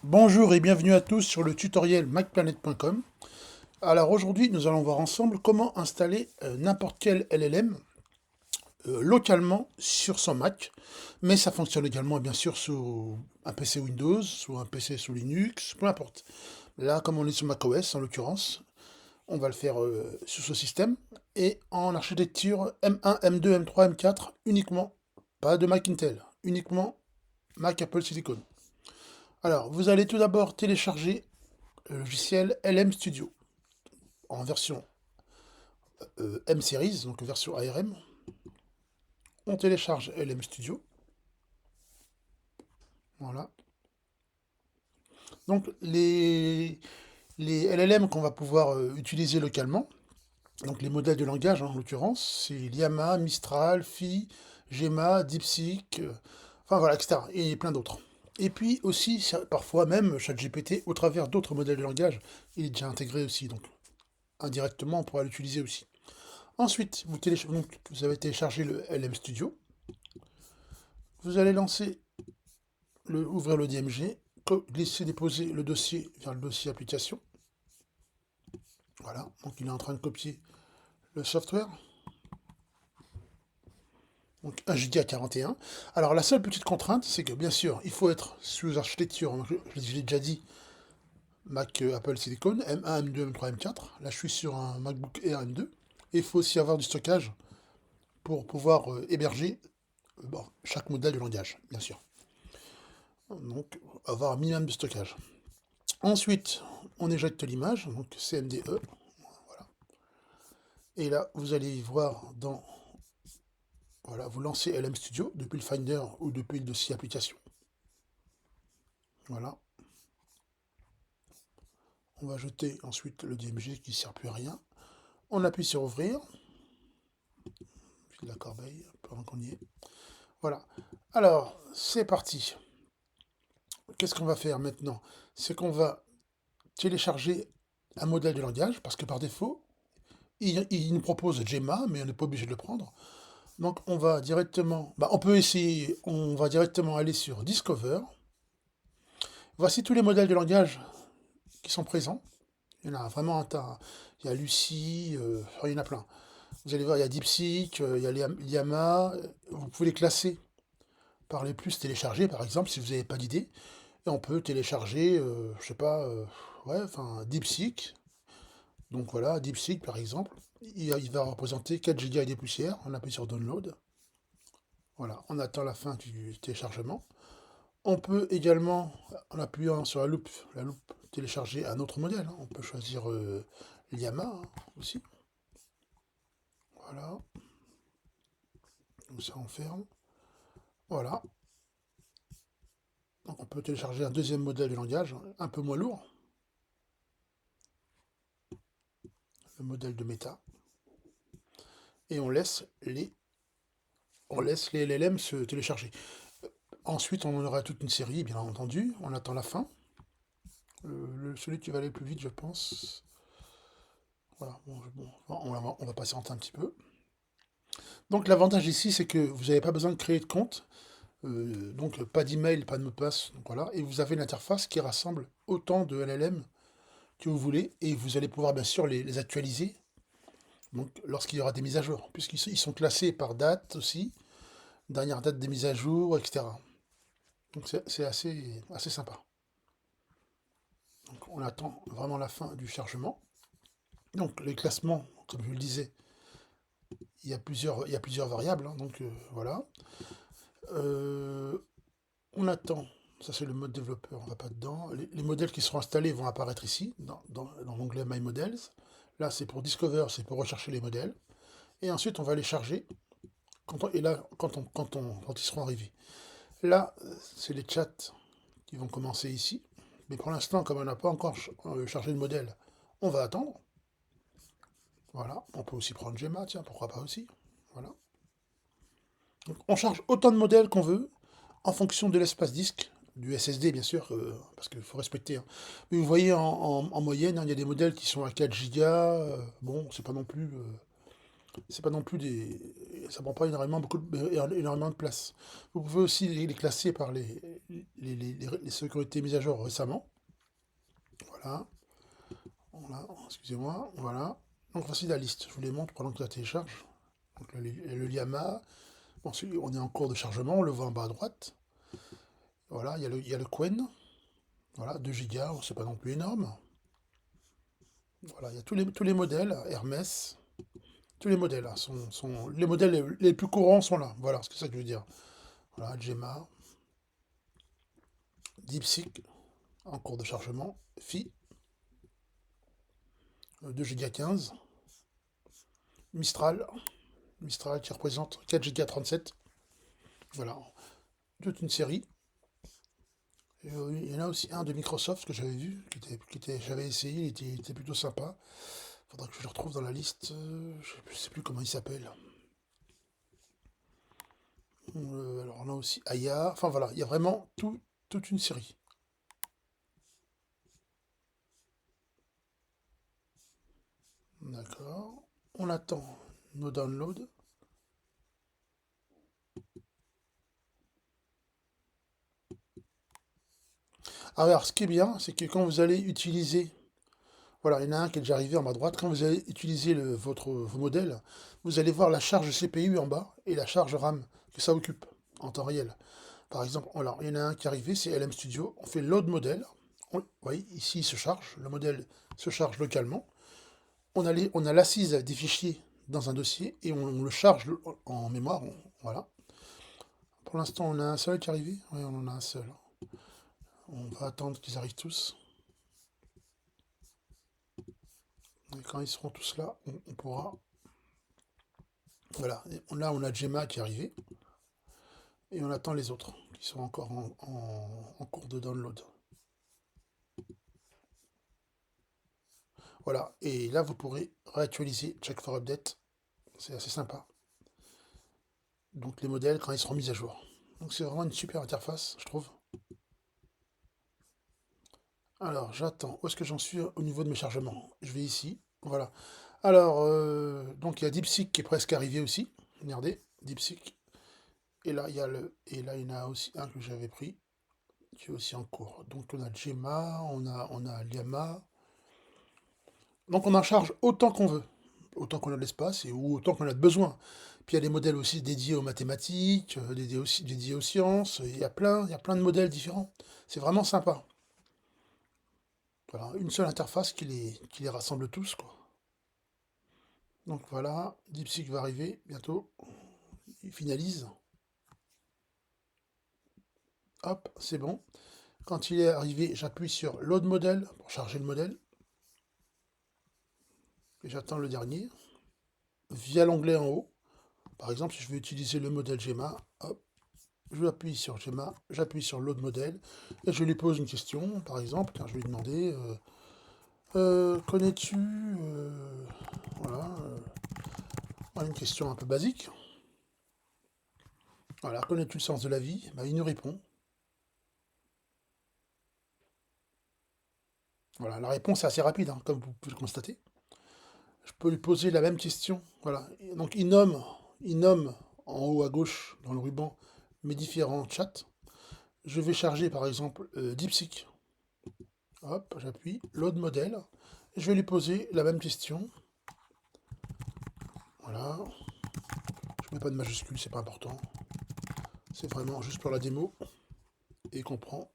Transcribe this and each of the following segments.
Bonjour et bienvenue à tous sur le tutoriel macplanet.com. Alors aujourd'hui, nous allons voir ensemble comment installer n'importe quel LLM localement sur son Mac, mais ça fonctionne également bien sûr sous un PC Windows, sous un PC sous Linux, peu importe. Là, comme on est sur macOS en l'occurrence, on va le faire sur ce système et en architecture M1, M2, M3, M4 uniquement, pas de Mac Intel, uniquement Mac Apple Silicon. Alors, vous allez tout d'abord télécharger le logiciel LM Studio en version M-Series, donc version ARM. On télécharge LM Studio. Voilà. Donc les LLM qu'on va pouvoir utiliser localement, donc les modèles de langage en l'occurrence, c'est Llama, Mistral, Phi, Gemma, DeepSeek, enfin voilà, etc. Et plein d'autres. Et puis aussi, parfois même, ChatGPT, au travers d'autres modèles de langage, il est déjà intégré aussi, donc indirectement, on pourra l'utiliser aussi. Ensuite, vous avez téléchargé le LM Studio. Vous allez ouvrir le DMG, glisser, déposer le dossier vers le dossier application. Voilà, donc il est en train de copier le software. Donc 1 Go à 41. Alors la seule petite contrainte, c'est que bien sûr, il faut être sous architecture, je l'ai déjà dit, Mac Apple Silicon, M1, M2, M3, M4. Là, je suis sur un MacBook Air M2. Et il faut aussi avoir du stockage pour pouvoir héberger chaque modèle de langage, bien sûr. Donc, avoir un minimum de stockage. Ensuite, on éjecte l'image, donc CMDE. Voilà. Et là, vous allez y voir dans... Voilà, vous lancez LM Studio depuis le Finder ou depuis le dossier application. Voilà. On va jeter ensuite le DMG qui ne sert plus à rien. On appuie sur ouvrir. Puis la corbeille, pendant qu'on y est. Voilà. Alors, c'est parti. Qu'est-ce qu'on va faire maintenant? C'est qu'on va télécharger un modèle de langage, parce que par défaut, il nous propose Gemma, mais on n'est pas obligé de le prendre. Donc on va directement, on peut essayer, on va directement aller sur Discover. Voici tous les modèles de langage qui sont présents. Il y en a vraiment un tas. Il y a Lucie, il y en a plein. Vous allez voir, il y a DeepSeek, il y a Llama. Vous pouvez les classer par les plus téléchargés, par exemple, si vous n'avez pas d'idée. Et on peut télécharger, je sais pas, ouais, enfin, DeepSeek. Donc voilà, DeepSeek par exemple. Il va représenter 4 Go et des poussières. On appuie sur Download. Voilà, on attend la fin du téléchargement. On peut également, en appuyant sur la loupe télécharger un autre modèle. On peut choisir Llama aussi. Voilà. Donc ça on ferme. Voilà. Donc on peut télécharger un deuxième modèle de langage, un peu moins lourd. Le modèle de méta. Et on laisse les LLM se télécharger. Ensuite, on en aura toute une série, bien entendu. On attend la fin. Celui qui va aller le plus vite, je pense. Voilà, on va patienter un petit peu. Donc l'avantage ici, c'est que vous n'avez pas besoin de créer de compte. Donc pas d'email, pas de mot de passe. Donc voilà. Et vous avez une interface qui rassemble autant de LLM que vous voulez. Et vous allez pouvoir bien sûr les actualiser. Donc lorsqu'il y aura des mises à jour. Puisqu'ils sont classés par date aussi. Dernière date des mises à jour, etc. Donc c'est assez sympa. Donc on attend vraiment la fin du chargement. Donc les classements, comme je le disais, il y a plusieurs variables. Donc voilà. Euh, on attend. Ça c'est le mode développeur, on va pas dedans. Les modèles qui seront installés vont apparaître ici, dans l'onglet My Models. Là c'est pour Discover, c'est pour rechercher les modèles. Et ensuite on va les charger. Et là, quand ils seront arrivés. Là, c'est les chats qui vont commencer ici. Mais pour l'instant, comme on n'a pas encore chargé le modèle, on va attendre. Voilà, on peut aussi prendre Gemma, tiens, pourquoi pas aussi. Voilà. Donc, on charge autant de modèles qu'on veut, en fonction de l'espace disque, du SSD bien sûr, parce qu'il faut respecter. Hein. Mais vous voyez, en moyenne, hein, il y a des modèles qui sont à 4 Go. Bon, c'est pas non plus ça prend pas énormément de place. Vous pouvez aussi les classer par les sécurités mises à jour récemment. Voilà. Voilà, excusez-moi, voilà. Donc voici la liste, je vous les montre pendant que ça télécharge. Donc le Llama, bon, on est en cours de chargement, on le voit en bas à droite. Voilà, il y a le Qwen, voilà, 2 Go, c'est pas non plus énorme. Voilà, il y a tous les modèles, Hermès, tous les modèles, hein, les modèles les plus courants sont là, voilà, c'est ça que je veux dire. Voilà, Gemma, DeepSeek, en cours de chargement, Phi, 2 Go 15, Mistral, qui représente 4 Go 37, voilà, toute une série. Et, il y en a aussi un de Microsoft que j'avais vu, j'avais essayé, il était plutôt sympa. Faudra que je le retrouve dans la liste. Je sais plus comment il s'appelle. Alors on a aussi Aya. Enfin voilà, il y a vraiment toute une série. D'accord. On attend nos downloads. Alors ce qui est bien, c'est que quand vous allez utiliser, voilà, il y en a un qui est déjà arrivé en bas à droite, quand vous allez utiliser vos modèles, vous allez voir la charge CPU en bas et la charge RAM que ça occupe en temps réel. Par exemple, alors, il y en a un qui est arrivé, c'est LM Studio. On fait load modèle. Vous voyez, ici, il se charge. Le modèle se charge localement. On a l'assise des fichiers dans un dossier et on le charge en mémoire. Voilà. Pour l'instant, on a un seul qui est arrivé. Oui, on en a un seul. On va attendre qu'ils arrivent tous. Et quand ils seront tous là, on pourra... Voilà. Et là, on a Gemma qui est arrivé. Et on attend les autres qui sont encore en cours de download. Voilà. Et là, vous pourrez réactualiser Check for Update. C'est assez sympa. Donc les modèles quand ils seront mis à jour. Donc c'est vraiment une super interface, je trouve. Alors j'attends. Où est-ce que j'en suis au niveau de mes chargements? Je vais ici. Voilà. Alors, donc il y a DeepSeek qui est presque arrivé aussi. Regardez, DeepSeek. Et là, il y en a aussi un que j'avais pris, qui est aussi en cours. Donc on a Gemma, on a Llama. Donc on en charge autant qu'on veut. Autant qu'on a de l'espace ou autant qu'on a de besoin. Puis il y a des modèles aussi dédiés aux mathématiques, dédiés aux sciences. Il y a plein de modèles différents. C'est vraiment sympa. Voilà, une seule interface qui les rassemble tous, quoi. Donc voilà, DeepSeek va arriver bientôt. Il finalise. Hop, c'est bon. Quand il est arrivé, j'appuie sur Load Model pour charger le modèle. Et j'attends le dernier. Via l'onglet en haut. Par exemple, si je veux utiliser le modèle Gemma, hop, je appuie sur Gemma, j'appuie sur Load Model, et je lui pose une question, par exemple, car je vais lui demander connais-tu voilà, une question un peu basique. Voilà, connais-tu le sens de la vie? Bah, il nous répond. Voilà, la réponse est assez rapide, hein, comme vous pouvez le constater. Je peux lui poser la même question. Voilà. Donc il nomme en haut à gauche, dans le ruban, mes différents chats. Je vais charger par exemple DeepSeek. Hop, j'appuie, load modèle. Je vais lui poser la même question. Voilà. Je mets pas de majuscule, c'est pas important. C'est vraiment juste pour la démo. Et il comprend.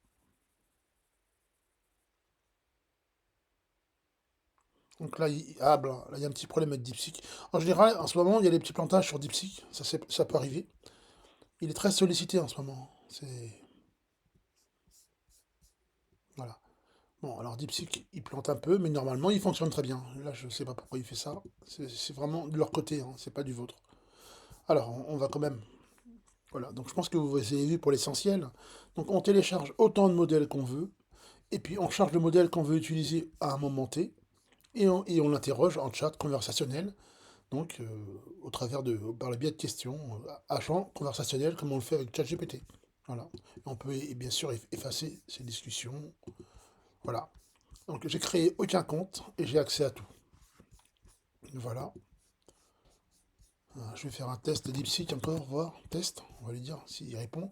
Donc là, là, il y a un petit problème avec DeepSeek. En général, en ce moment, il y a des petits plantages sur DeepSeek. Ça peut arriver. Il est très sollicité en ce moment. C'est... Voilà. Bon, alors DeepSeek, il plante un peu, mais normalement, il fonctionne très bien. Là, je ne sais pas pourquoi il fait ça. C'est vraiment de leur côté, hein, c'est pas du vôtre. Alors, on va quand même... Voilà, donc je pense que vous avez vu pour l'essentiel. Donc on télécharge autant de modèles qu'on veut, et puis on charge le modèle qu'on veut utiliser à un moment T, et on l'interroge en chat conversationnel, donc au travers par le biais de questions, agent conversationnel, comme on le fait avec ChatGPT. Voilà. Et on peut bien sûr effacer ces discussions. Voilà. Donc j'ai créé aucun compte et j'ai accès à tout. Voilà. Je vais faire un test de DeepSeek encore, voir, test, on va lui dire s'il répond.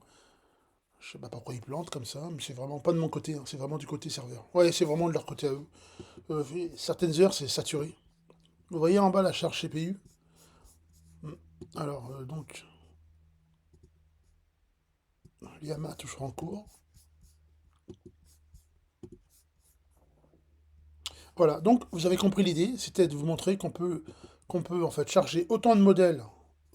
Je sais pas pourquoi ils plantent comme ça, mais c'est vraiment pas de mon côté, hein, c'est vraiment du côté serveur. Ouais, c'est vraiment de leur côté à eux. Certaines heures, c'est saturé. Vous voyez en bas la charge CPU. Alors, donc, l'IAMA toujours en cours. Voilà, donc vous avez compris l'idée, c'était de vous montrer qu'on peut en fait charger autant de modèles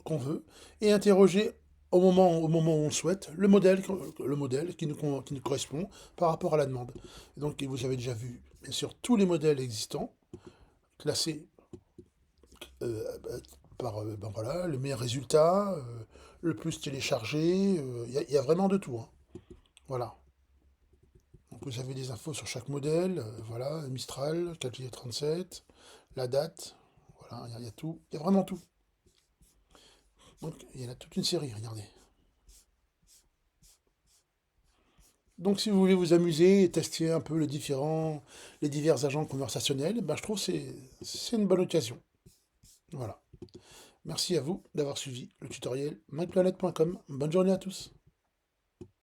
qu'on veut et interroger au moment où on souhaite le modèle qui nous correspond par rapport à la demande. Et donc vous avez déjà vu, bien sûr, tous les modèles existants, classés euh, par ben voilà, le meilleur résultat, le plus téléchargé, il y a vraiment de tout, hein. Voilà. Donc vous avez des infos sur chaque modèle, voilà, Mistral, 4G37, la date, voilà, il y a tout, il y a vraiment tout. Donc il y en a toute une série, regardez. Donc si vous voulez vous amuser et tester un peu les divers agents conversationnels, ben, je trouve que c'est une bonne occasion. Voilà. Merci à vous d'avoir suivi le tutoriel myplanet.com. Bonne journée à tous.